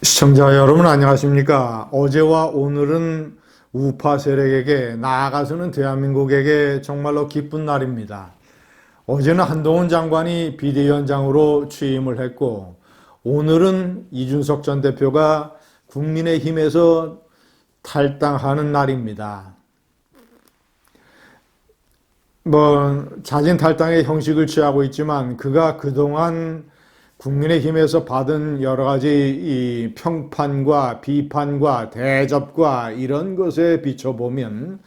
시청자 여러분 안녕하십니까? 어제와 오늘은 우파 세력에게 나아가서는 대한민국에게 정말로 기쁜 날입니다. 어제는 한동훈 장관이 비대위원장으로 취임을 했고 오늘은 이준석 전 대표가 국민의힘에서 탈당하는 날입니다. 자진 탈당의 형식을 취하고 있지만 그가 그동안 국민의힘에서 받은 여러 가지 이 평판과 비판과 대접과 이런 것에 비춰보면,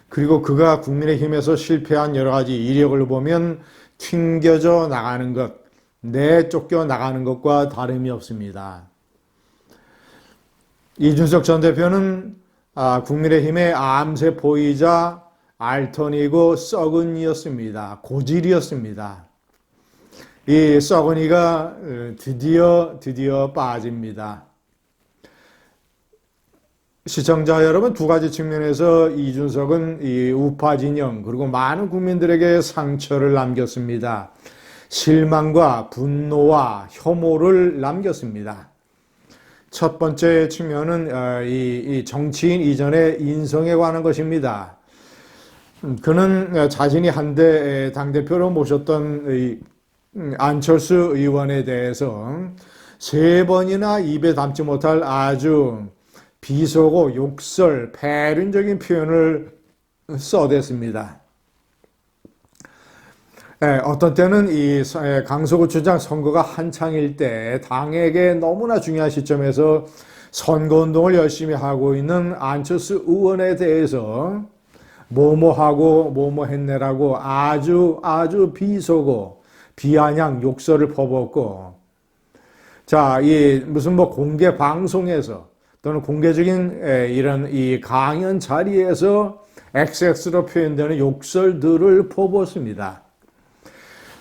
그리고 그가 국민의힘에서 실패한 여러 가지 이력을 보면 튕겨져 나가는 것, 내쫓겨 나가는 것과 다름이 없습니다. 이준석 전 대표는 국민의힘의 암세포이자 알턴이고 썩은이였습니다. 고질이었습니다. 이 썩은이가 드디어 빠집니다. 시청자 여러분, 두 가지 측면에서 이준석은 이 우파 진영 그리고 많은 국민들에게 상처를 남겼습니다. 실망과 분노와 혐오를 남겼습니다. 첫 번째 측면은 이 정치인 이전의 인성에 관한 것입니다. 그는 자신이 한때 당대표로 모셨던 안철수 의원에 대해서 세 번이나 입에 담지 못할 아주 비속어, 욕설, 패륜적인 표현을 써댔습니다. 어떤 때는 이 강서구청장 선거가 한창일 때 당에게 너무나 중요한 시점에서 선거운동을 열심히 하고 있는 안철수 의원에 대해서 뭐뭐하고 뭐뭐했네라고 아주 비속어, 비아냥 욕설을 퍼붓고, 무슨 공개 방송에서 또는 공개적인 이런 이 강연 자리에서 XX로 표현되는 욕설들을 퍼붓습니다.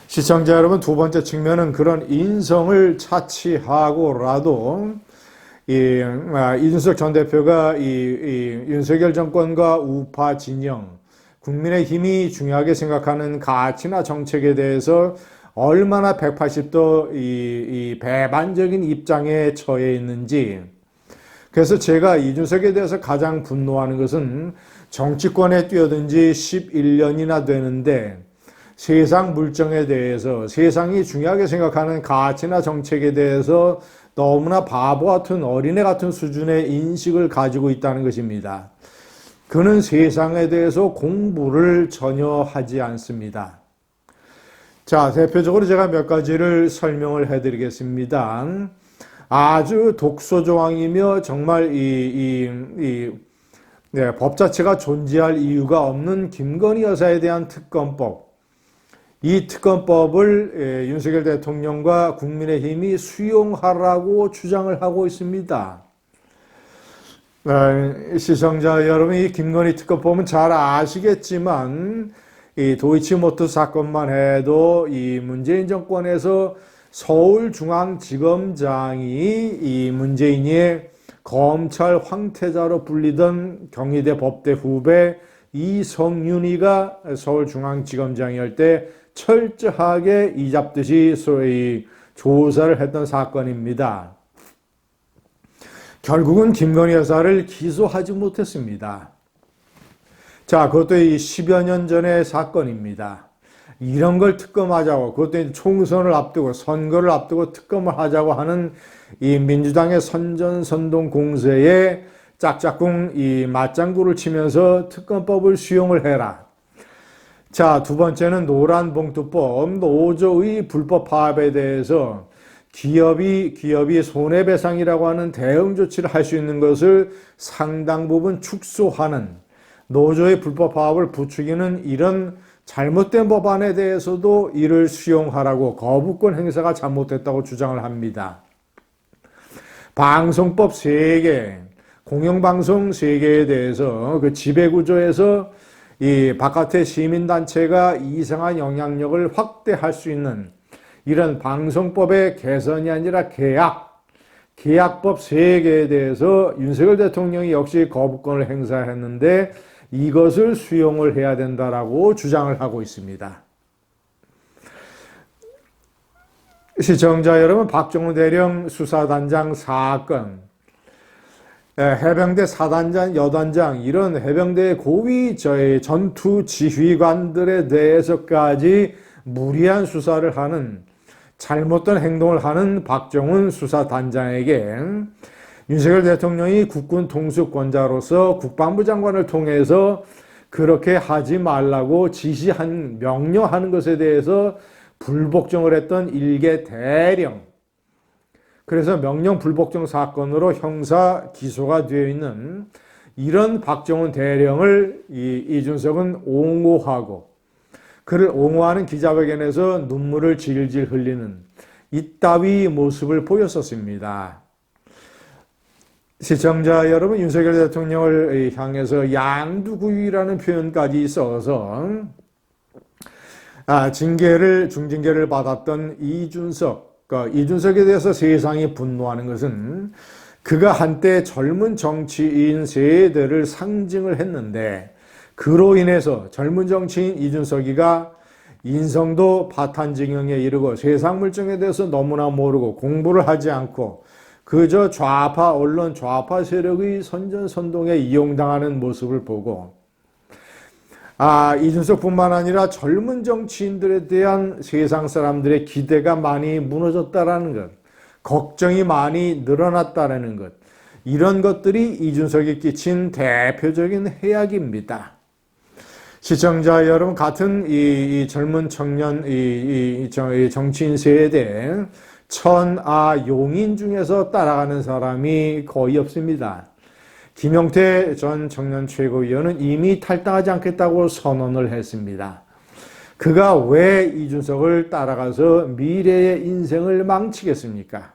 시청자 여러분, 두 번째 측면은 그런 인성을 차치하고라도 이준석 전 대표가 윤석열 정권과 우파 진영, 국민의힘이 중요하게 생각하는 가치나 정책에 대해서 얼마나 180도 이 배반적인 입장에 처해 있는지. 그래서 제가 이준석에 대해서 가장 분노하는 것은 정치권에 뛰어든 지 11년이나 되는데 세상 물정에 대해서, 세상이 중요하게 생각하는 가치나 정책에 대해서 너무나 바보 같은, 어린애 같은 수준의 인식을 가지고 있다는 것입니다. 그는 세상에 대해서 공부를 전혀 하지 않습니다. 대표적으로 제가 몇 가지를 설명을 해드리겠습니다. 아주 독소조항이며 정말 법 자체가 존재할 이유가 없는 김건희 여사에 대한 특검법. 이 특검법을 윤석열 대통령과 국민의힘이 수용하라고 주장을 하고 있습니다. 시청자 여러분, 이 김건희 특검법은 잘 아시겠지만 이 도이치모터 사건만 해도 이 문재인 정권에서 서울중앙지검장이 이 문재인의 검찰 황태자로 불리던 경희대 법대 후배 이성윤이가 서울중앙지검장이었을 때 철저하게 이잡듯이 소위 조사를 했던 사건입니다. 결국은 김건희 여사를 기소하지 못했습니다. 그것도 10여 년 전의 사건입니다. 이런 걸 특검하자고, 그것도 총선을 앞두고 선거를 앞두고 특검을 하자고 하는 이 민주당의 선전선동 공세에 짝짝꿍 이 맞장구를 치면서 특검법을 수용을 해라. 두 번째는 노란봉투법, 노조의 불법 파업에 대해서 기업이 손해배상이라고 하는 대응 조치를 할 수 있는 것을 상당 부분 축소하는, 노조의 불법 파업을 부추기는 이런 잘못된 법안에 대해서도 이를 수용하라고 거부권 행사가 잘못됐다고 주장을 합니다. 방송법 3개, 공영방송 3개에 대해서 그 지배구조에서 이 바깥의 시민단체가 이상한 영향력을 확대할 수 있는 이런 방송법의 개선이 아니라 계약법 3개에 대해서 윤석열 대통령이 역시 거부권을 행사했는데 이것을 수용을 해야 된다라고 주장을 하고 있습니다. 시청자 여러분, 박정훈 대령 수사단장 사건, 해병대 사단장, 여단장 이런 해병대 고위 전투 지휘관들에 대해서까지 무리한 수사를 하는, 잘못된 행동을 하는 박정훈 수사단장에게 윤석열 대통령이 국군 통수권자로서 국방부 장관을 통해서 그렇게 하지 말라고 명령하는 것에 대해서 불복종을 했던 일개 대령, 그래서 명령 불복종 사건으로 형사 기소가 되어 있는 이런 박정훈 대령을 이준석은 옹호하고, 그를 옹호하는 기자회견에서 눈물을 질질 흘리는 이따위 모습을 보였었습니다. 시청자 여러분, 윤석열 대통령을 향해서 양두구이라는 표현까지 있어서 중징계를 받았던 이준석에 대해서 세상이 분노하는 것은 그가 한때 젊은 정치인 세대를 상징을 했는데, 그로 인해서 젊은 정치인 이준석이가 인성도 파탄증형에 이르고 세상 물정에 대해서 너무나 모르고 공부를 하지 않고 그저 언론 좌파 세력의 선전선동에 이용당하는 모습을 보고, 이준석뿐만 아니라 젊은 정치인들에 대한 세상 사람들의 기대가 많이 무너졌다라는 것, 걱정이 많이 늘어났다라는 것, 이런 것들이 이준석이 끼친 대표적인 해악입니다. 시청자 여러분, 같은 이 젊은 청년, 정치인 세대, 용인 중에서 따라가는 사람이 거의 없습니다. 김용태 전 청년 최고위원은 이미 탈당하지 않겠다고 선언을 했습니다. 그가 왜 이준석을 따라가서 미래의 인생을 망치겠습니까?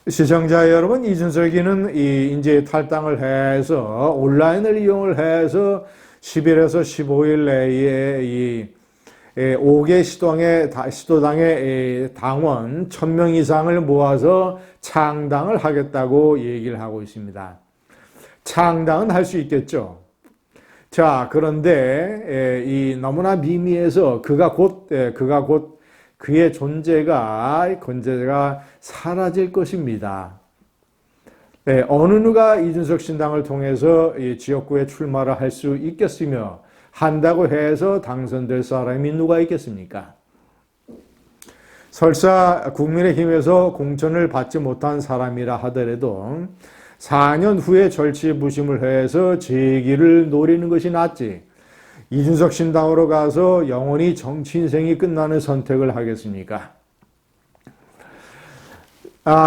시청자 여러분, 이준석이는 이제 탈당을 해서 온라인을 이용을 해서 10일에서 15일 내에 5개 시도당의 당원 1000명 이상을 모아서 창당을 하겠다고 얘기를 하고 있습니다. 창당은 할 수 있겠죠. 자, 그런데 너무나 미미해서 그가 곧 그의 존재가 사라질 것입니다. 어느 누가 이준석 신당을 통해서 지역구에 출마를 할 수 있겠으며, 한다고 해서 당선될 사람이 누가 있겠습니까? 설사 국민의힘에서 공천을 받지 못한 사람이라 하더라도 4년 후에 절치부심을 해서 재기를 노리는 것이 낫지, 이준석 신당으로 가서 영원히 정치 인생이 끝나는 선택을 하겠습니까?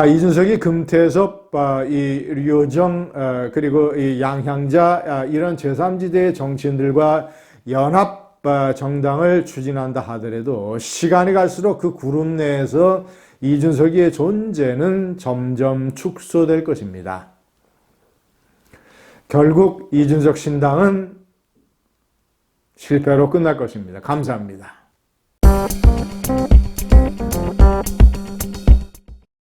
이준석이 금태섭, 이 류정, 그리고 이 양향자, 이런 제3지대 정치인들과 연합 정당을 추진한다 하더라도 시간이 갈수록 그 그룹 내에서 이준석의 존재는 점점 축소될 것입니다. 결국 이준석 신당은 실패로 끝날 것입니다. 감사합니다.